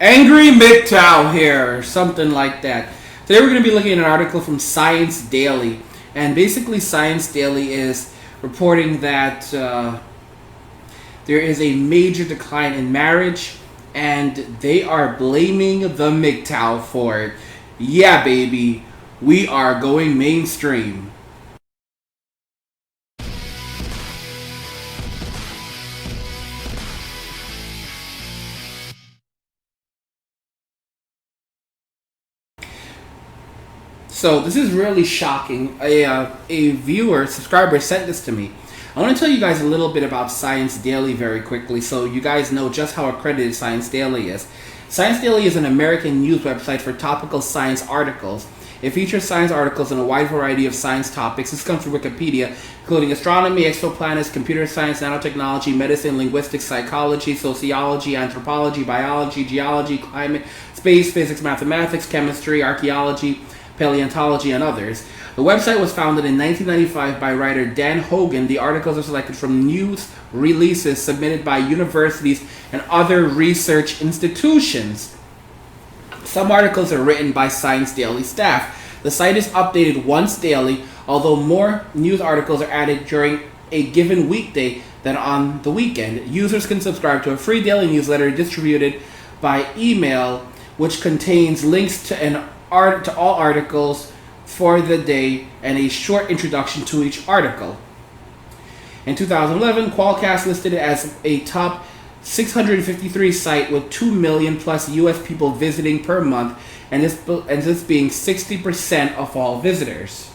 Angry MGTOW here, or something like that. Today we're going to be looking at an article from Science Daily. And basically Science Daily is reporting that there is a major decline in marriage, and they are blaming the MGTOW for it. Yeah, baby, we are going mainstream. So this is really shocking. A viewer, subscriber sent this to me. I want to tell you guys a little bit about Science Daily very quickly so you guys know just how accredited Science Daily is. Science Daily is an American news website for topical science articles. It features science articles on a wide variety of science topics. This comes from Wikipedia, including astronomy, exoplanets, computer science, nanotechnology, medicine, linguistics, psychology, sociology, anthropology, biology, geology, climate, space, physics, mathematics, chemistry, archaeology, paleontology, and others. The website was founded in 1995 by writer Dan Hogan. The articles are selected from news releases submitted by universities and other research institutions. Some articles are written by Science Daily staff. The site is updated once daily, although more news articles are added during a given weekday than on the weekend. Users can subscribe to a free daily newsletter distributed by email, which contains links to all articles for the day and a short introduction to each article. In 2011, Qualcast listed it as a top 653 site with 2 million plus US people visiting per month, and this being 60% of all visitors.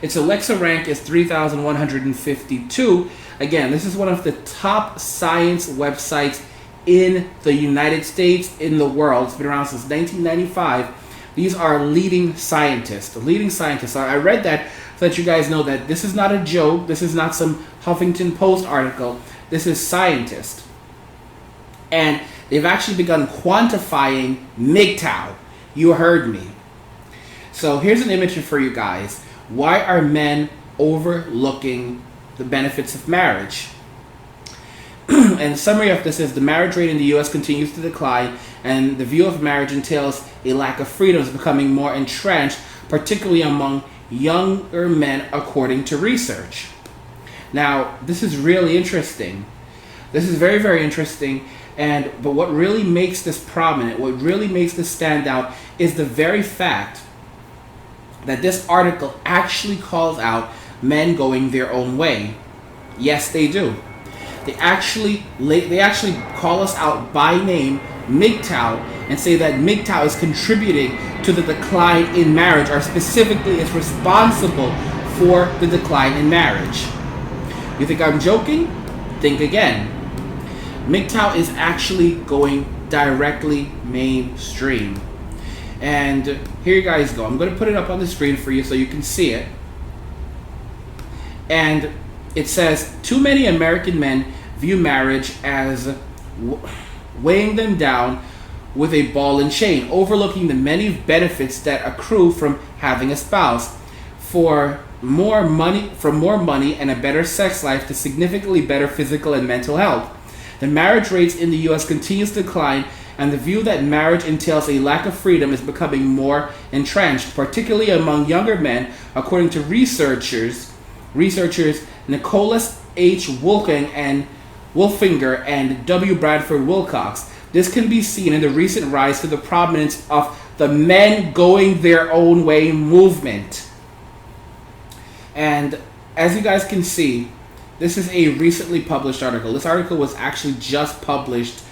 Its Alexa rank is 3,152. Again, this is one of the top science websites in the United States, in the world. It's been around since 1995. These are leading scientists. I read that so that you guys know that this is not a joke. This is not some Huffington Post article. This is scientists. And they've actually begun quantifying MGTOW. You heard me. So here's an image for you guys. Why are men overlooking the benefits of marriage? And summary of this is the marriage rate in the U.S. continues to decline, and the view of marriage entails a lack of freedom is becoming more entrenched, particularly among younger men, according to research. Now, this is really interesting. This is very, very interesting. But what really makes this prominent, what really makes this stand out, is the very fact that this article actually calls out men going their own way. Yes, they do. They actually call us out by name, MGTOW, and say that MGTOW is contributing to the decline in marriage, or specifically is responsible for the decline in marriage. You think I'm joking? Think again. MGTOW is actually going directly mainstream. And here you guys go. I'm going to put it up on the screen for you so you can see it. And it says, too many American men view marriage as weighing them down with a ball and chain, overlooking the many benefits that accrue from having a spouse. From more money and a better sex life to significantly better physical and mental health. The marriage rates in the U.S. continues to decline, and the view that marriage entails a lack of freedom is becoming more entrenched, particularly among younger men, according to researchers Nicholas H. Wolfinger and W. Bradford Wilcox. This can be seen in the recent rise to the prominence of the men going their own way movement. And as you guys can see, this is a recently published article. This article was actually just published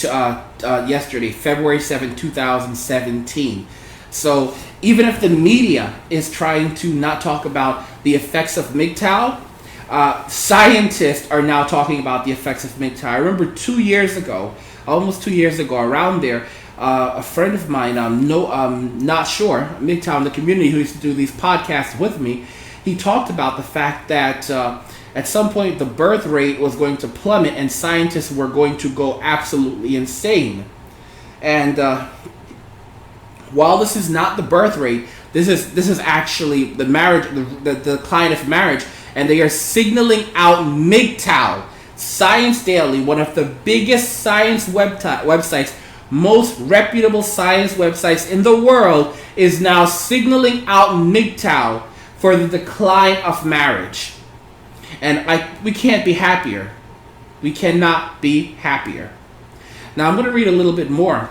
yesterday, February 7, 2017. So even if the media is trying to not talk about the effects of MGTOW, scientists are now talking about the effects of MGTOW. I remember almost 2 years ago, around there, a friend of mine, not sure, MGTOW in the community, who used to do these podcasts with me, he talked about the fact that at some point the birth rate was going to plummet and scientists were going to go absolutely insane. And while this is not the birth rate, this is actually the marriage, the decline of marriage, and they are signaling out MGTOW. Science Daily, one of the biggest science websites, most reputable science websites in the world is now signaling out MGTOW for the decline of marriage. And we can't be happier. We cannot be happier. Now I'm going to read a little bit more.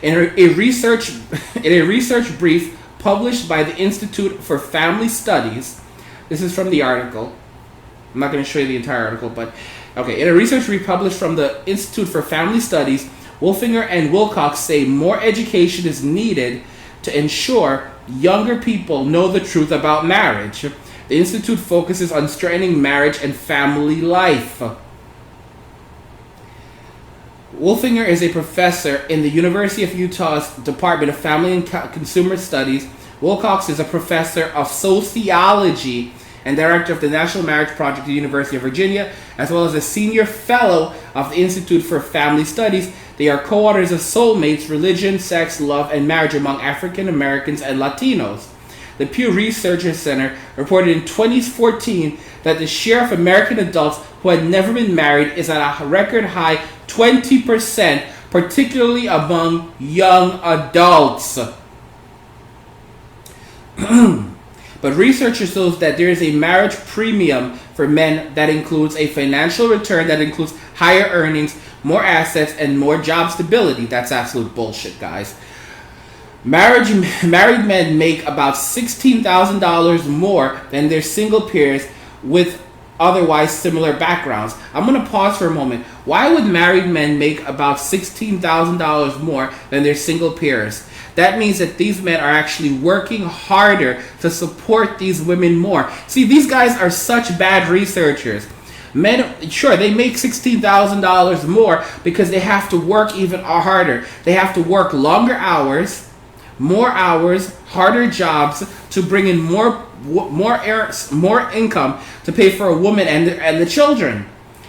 In a research brief published by the Institute for Family Studies, this is from the article. I'm not going to show you the entire article, but okay. In a research brief published from the Institute for Family Studies, Wolfinger and Wilcox say more education is needed to ensure younger people know the truth about marriage. The Institute focuses on strengthening marriage and family life. Wolfinger is a professor in the University of Utah's Department of Family and Consumer Studies. Wilcox is a professor of sociology and director of the National Marriage Project at the University of Virginia, as well as a senior fellow of the Institute for Family Studies. They are co-authors of Soulmates, Religion, Sex, Love, and Marriage Among African Americans and Latinos. The Pew Research Center reported in 2014 that the share of American adults who had never been married is at a record high 20%, particularly among young adults. But research shows that there is a marriage premium for men that includes a financial return, that includes higher earnings, more assets, and more job stability. That's absolute bullshit, guys. Married men make about $16,000 more than their single peers with otherwise similar backgrounds. I'm going to pause for a moment. Why would married men make about $16,000 more than their single peers? That means that these men are actually working harder to support these women more. See, these guys are such bad researchers. Men, sure, they make $16,000 more because they have to work even harder. They have to work longer hours, more hours, harder jobs to bring in more income to pay for a woman and the children.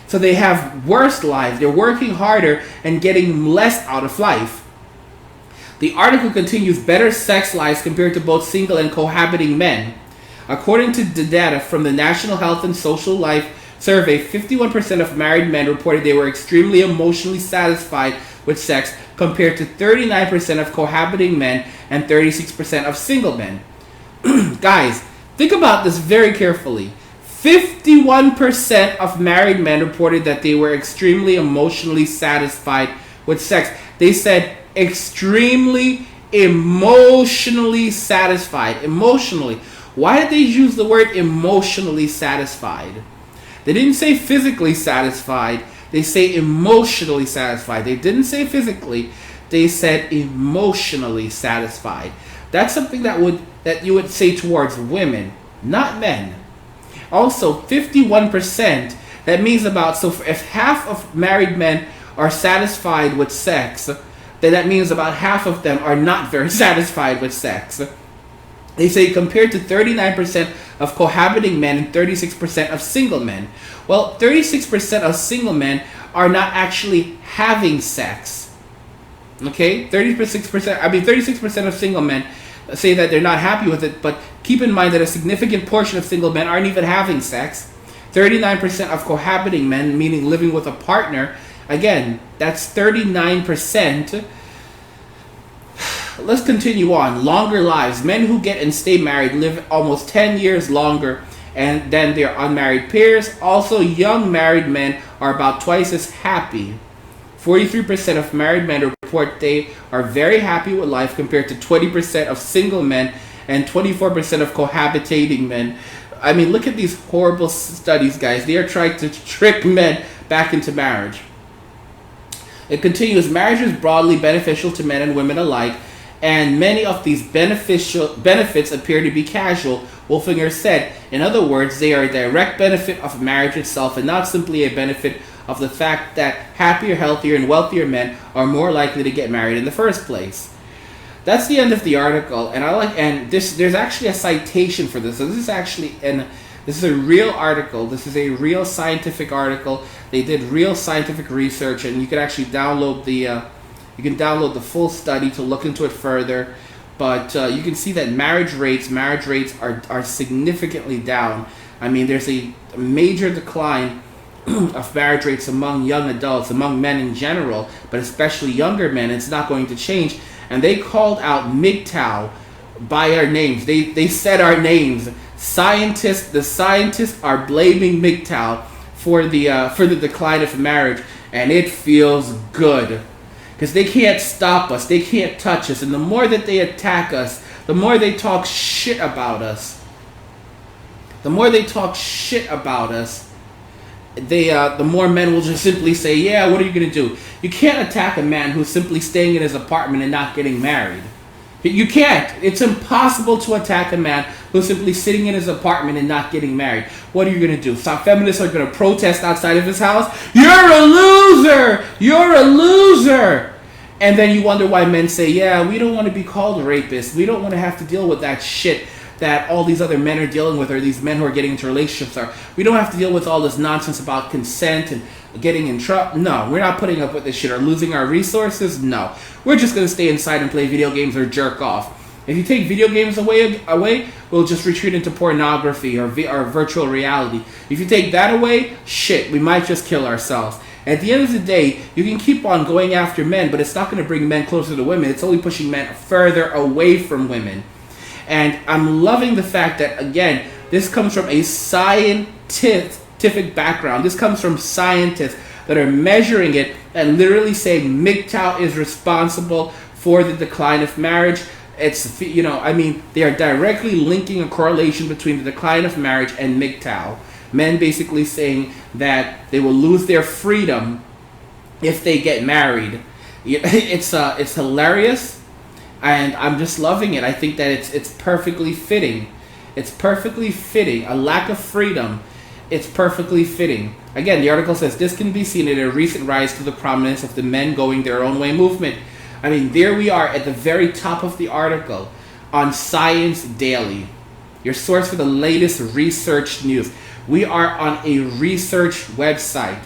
So they have worse lives. They're working harder and getting less out of life. The article continues, better sex lives compared to both single and cohabiting men. According to the data from the National Health and Social Life Survey, 51% of married men reported they were extremely emotionally satisfied with sex, compared to 39% of cohabiting men and 36% of single men. Guys, think about this very carefully. 51% of married men reported that they were extremely emotionally satisfied with sex. They said extremely emotionally satisfied. Emotionally. Why did they use the word emotionally satisfied? They didn't say physically satisfied. They say emotionally satisfied. They didn't say physically. They said emotionally satisfied. That's something that you would say towards women, not men. Also, 51%, that means if half of married men are satisfied with sex, then that means about half of them are not very satisfied with sex. They say compared to 39% of cohabiting men and 36% of single men. Well, 36% of single men are not actually having sex. Okay? 36% of single men say that they're not happy with it, but keep in mind that a significant portion of single men aren't even having sex. 39% of cohabiting men, meaning living with a partner, again, that's 39%. Let's continue on. Longer lives. Men who get and stay married live almost 10 years longer than their unmarried peers. Also, young married men are about twice as happy. 43% of married men report they are very happy with life compared to 20% of single men and 24% of cohabitating men. I mean, look at these horrible studies, guys. They are trying to trick men back into marriage. It continues, marriage is broadly beneficial to men and women alike, and many of these benefits appear to be casual, Wolfinger said. In other words, they are a direct benefit of marriage itself and not simply a benefit of the fact that happier, healthier, and wealthier men are more likely to get married in the first place. That's the end of the article, and there's actually a citation for this. So this is a real article. This is a real scientific article. They did real scientific research, and you can actually download the full study to look into it further. But you can see that marriage rates are significantly down. I mean, there's a major decline of marriage rates among young adults, among men in general, but especially younger men. It's not going to change. And they called out MGTOW by our names. They said our names. The scientists are blaming MGTOW for the decline of marriage, and it feels good because they can't stop us. They can't touch us. And the more that they attack us, the more they talk shit about us. The more they talk shit about us, the more men will just simply say, yeah, what are you going to do? You can't attack a man who's simply staying in his apartment and not getting married. You can't. It's impossible to attack a man who's simply sitting in his apartment and not getting married. What are you going to do? Some feminists are going to protest outside of his house. You're a loser! You're a loser! And then you wonder why men say, yeah, we don't want to be called rapists. We don't want to have to deal with that shit that all these other men are dealing with, or these men who are getting into relationships are. We don't have to deal with all this nonsense about consent and getting in trouble. No, we're not putting up with this shit or losing our resources. No, we're just going to stay inside and play video games or jerk off. If you take video games away, we'll just retreat into pornography or virtual reality. If you take that away, shit, we might just kill ourselves. At the end of the day, you can keep on going after men, but it's not going to bring men closer to women. It's only pushing men further away from women. And I'm loving the fact that, again, this comes from a scientific background. This comes from scientists that are measuring it and literally saying MGTOW is responsible for the decline of marriage. It's, they are directly linking a correlation between the decline of marriage and MGTOW. Men basically saying that they will lose their freedom if they get married. It's hilarious. And I'm just loving it. I think that it's perfectly fitting. It's perfectly fitting. A lack of freedom. It's perfectly fitting. Again, the article says this can be seen in a recent rise to the prominence of the men going their own way movement. I mean, there we are at the very top of the article on Science Daily, your source for the latest research news. We are on a research website.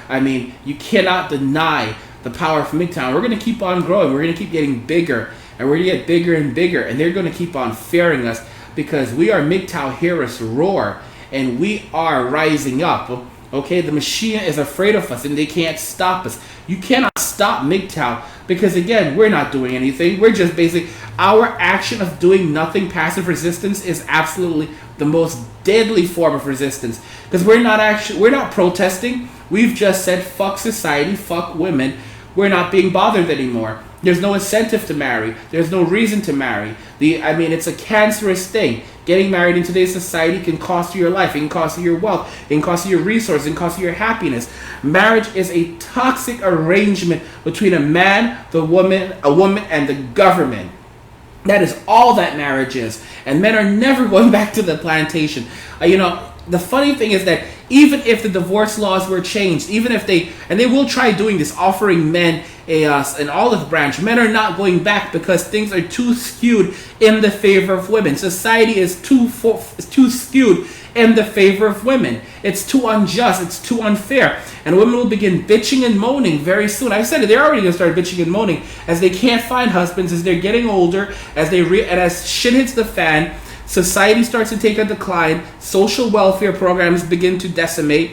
I mean, you cannot deny the power of MGTOW. We're going to keep on growing. We're going to keep getting bigger. And we're going to get bigger and bigger. And they're going to keep on fearing us because we are MGTOW. Hear us roar. And we are rising up. Okay, the machine is afraid of us and they can't stop us. You cannot stop MGTOW because, again, we're not doing anything. We're just basically, our action of doing nothing, passive resistance, is absolutely the most deadly form of resistance because we're not protesting. We've just said fuck society, fuck women. We're not being bothered anymore. There's no incentive to marry. There's no reason to marry. It's a cancerous thing. Getting married in today's society can cost you your life. It can cost you your wealth. It can cost you your resources. It can cost you your happiness. Marriage is a toxic arrangement between a man, a woman, and the government. That is all that marriage is. And men are never going back to the plantation. The funny thing is that even if the divorce laws were changed, even if they will try doing this, offering men an olive branch, men are not going back because things are too skewed in the favor of women. Society is too skewed in the favor of women. It's too unjust. It's too unfair. And women will begin bitching and moaning very soon. I said it, they're already going to start bitching and moaning as they can't find husbands, as they're getting older, and as shit hits the fan. Society starts to take a decline. Social welfare programs begin to decimate,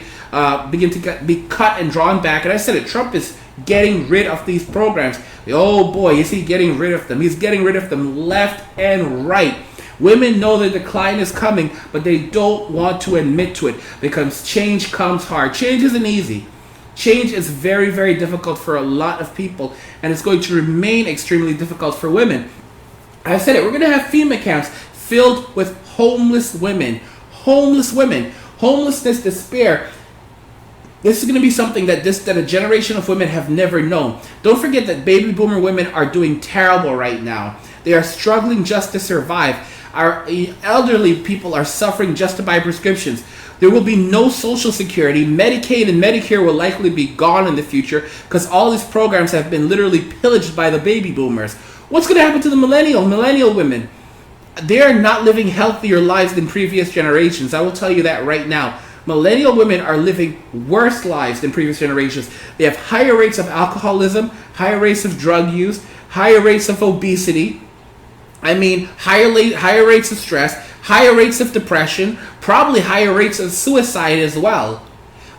begin to be cut and drawn back. And I said it, Trump is getting rid of these programs. Oh boy, is he getting rid of them. He's getting rid of them left and right. Women know the decline is coming, but they don't want to admit to it because change comes hard. Change isn't easy. Change is very, very difficult for a lot of people, and it's going to remain extremely difficult for women. I said it, we're going to have FEMA camps filled with homeless women. Homelessness, despair. This is going to be something that a generation of women have never known. Don't forget that baby boomer women are doing terrible right now. They are struggling just to survive. Our elderly people are suffering just to buy prescriptions. There will be no Social Security. Medicaid and Medicare will likely be gone in the future because all these programs have been literally pillaged by the baby boomers. What's going to happen to the millennial women? They are not living healthier lives than previous generations. I will tell you that right now. Millennial women are living worse lives than previous generations. They have higher rates of alcoholism, higher rates of drug use, higher rates of obesity. Higher rates of stress, higher rates of depression, probably higher rates of suicide as well.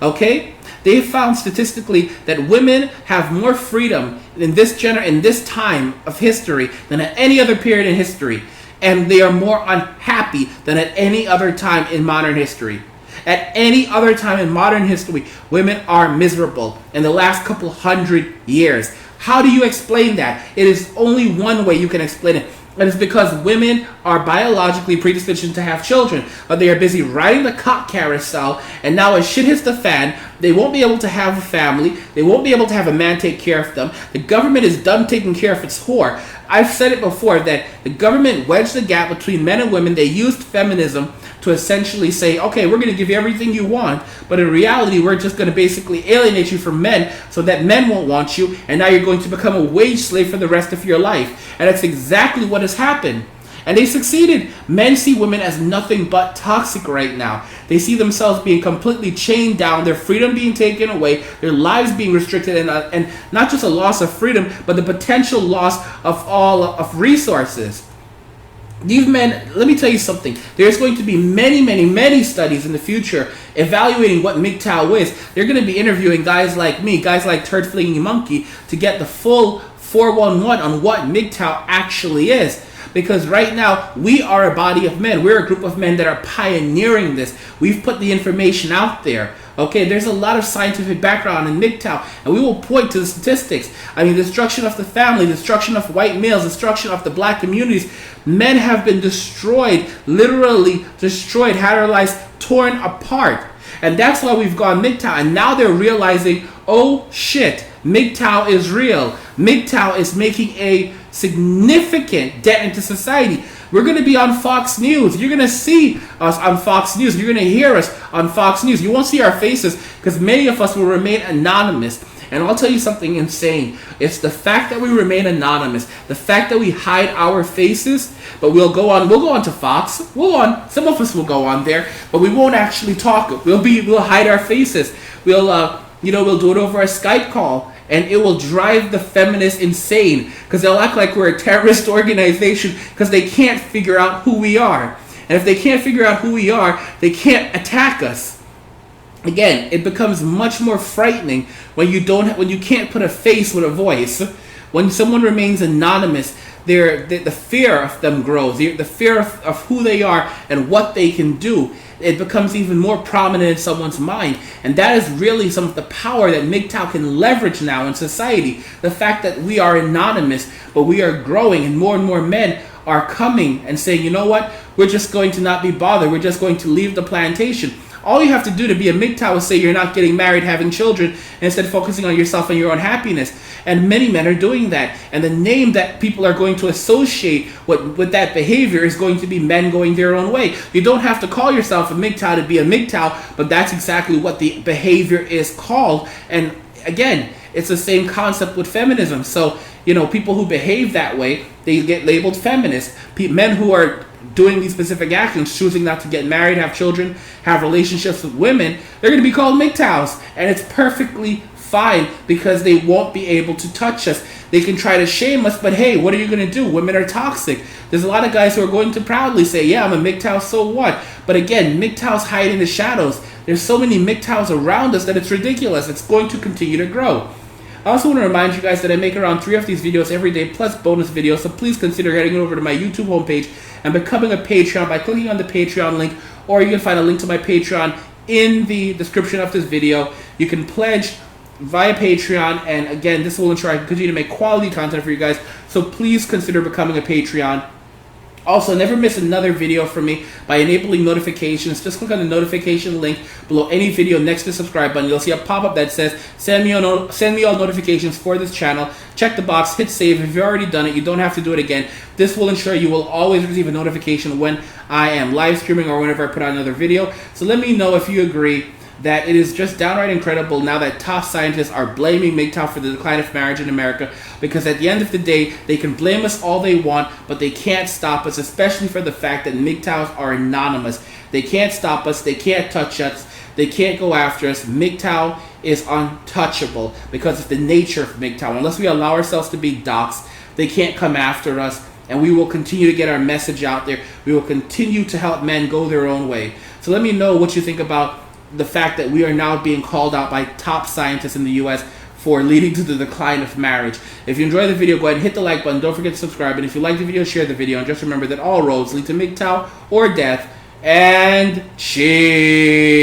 Okay? They found statistically that women have more freedom in this time of history than at any other period in history. And they are more unhappy than at any other time in modern history. At any other time in modern history, women are miserable in the last couple hundred years. How do you explain that? It is only one way you can explain it. And it's because women are biologically predisposed to have children, but they are busy riding the cock carousel, and now as shit hits the fan, they won't be able to have a family, they won't be able to have a man take care of them. The government is done taking care of its whore. I've said it before that the government wedged the gap between men and women. They used feminism to essentially say, okay, we're going to give you everything you want, but in reality, we're just going to basically alienate you from men so that men won't want you, and now you're going to become a wage slave for the rest of your life. And that's exactly what has happened. And they succeeded. Men see women as nothing but toxic right now. They see themselves being completely chained down, their freedom being taken away, their lives being restricted, and not just a loss of freedom, but the potential loss of resources. These men, let me tell you something. There's going to be many studies in the future evaluating what MGTOW is. They're going to be interviewing guys like me, guys like Turd Flinging Monkey, to get the full 411 on what MGTOW actually is. Because right now, we are a body of men. We're a group of men that are pioneering this. We've put the information out there. Okay, there's a lot of scientific background in MGTOW, and we will point to the statistics. I mean, destruction of the family, destruction of white males, destruction of the black communities. Men have been destroyed, literally destroyed, had our lives torn apart. And that's why we've gone MGTOW. And now they're realizing, oh shit, MGTOW is real. MGTOW is making a significant dent into society. We're going to be on Fox News. You're going to see us on Fox News. You're going to hear us on Fox News. You won't see our faces because many of us will remain anonymous. And I'll tell you something insane. It's the fact that we remain anonymous, the fact that we hide our faces, but we'll go on to Fox. Some of us will go on there, but we won't actually talk. We'll hide our faces. We'll do it over a Skype call. And it will drive the feminists insane because they'll act like we're a terrorist organization because they can't figure out who we are. And if they can't figure out who we are, they can't attack us. Again, it becomes much more frightening when you can't put a face with a voice. When someone remains anonymous, the fear of them grows. The fear of who they are and what they can do. It becomes even more prominent in someone's mind. And that is really some of the power that MGTOW can leverage now in society. The fact that we are anonymous, but we are growing, and more men are coming and saying, you know what, we're just going to not be bothered. We're just going to leave the plantation. All you have to do to be a MGTOW is say you're not getting married, having children, and instead focusing on yourself and your own happiness. And many men are doing that. And the name that people are going to associate with that behavior is going to be men going their own way. You don't have to call yourself a MGTOW to be a MGTOW, but that's exactly what the behavior is called. And again, it's the same concept with feminism. So, people who behave that way, they get labeled feminists. Men who are doing these specific actions, choosing not to get married, have children, have relationships with women, they're going to be called MGTOWs. And it's perfectly fine because they won't be able to touch us. They can try to shame us, but hey, what are you going to do? Women are toxic. There's a lot of guys who are going to proudly say, yeah, I'm a MGTOW, so what? But again, MGTOWs hide in the shadows. There's so many MGTOWs around us that it's ridiculous. It's going to continue to grow. I also want to remind you guys that I make around 3 of these videos every day, plus bonus videos, so please consider heading over to my YouTube homepage and becoming a Patreon by clicking on the Patreon link, or you can find a link to my Patreon in the description of this video. You can pledge via Patreon, and again, this will ensure I can continue to make quality content for you guys, so please consider becoming a Patreon. Also, never miss another video from me by enabling notifications. Just click on the notification link below any video next to the subscribe button. You'll see a pop-up that says, send me all notifications for this channel. Check the box, hit save. If you've already done it, you don't have to do it again. This will ensure you will always receive a notification when I am live streaming or whenever I put out another video. So let me know if you agree that it is just downright incredible now that top scientists are blaming MGTOW for the decline of marriage in America, because at the end of the day, they can blame us all they want, but they can't stop us, especially for the fact that MGTOWs are anonymous. They can't stop us, they can't touch us, they can't go after us. MGTOW is untouchable because of the nature of MGTOW. Unless we allow ourselves to be doxxed, they can't come after us. and we will continue to get our message out there. We will continue to help men go their own way. So let me know what you think about the fact that we are now being called out by top scientists in the US for leading to the decline of marriage. If you enjoyed the video, go ahead and hit the like button. Don't forget to subscribe. And if you like the video, share the video. And just remember that all roads lead to MGTOW or death. And cheers.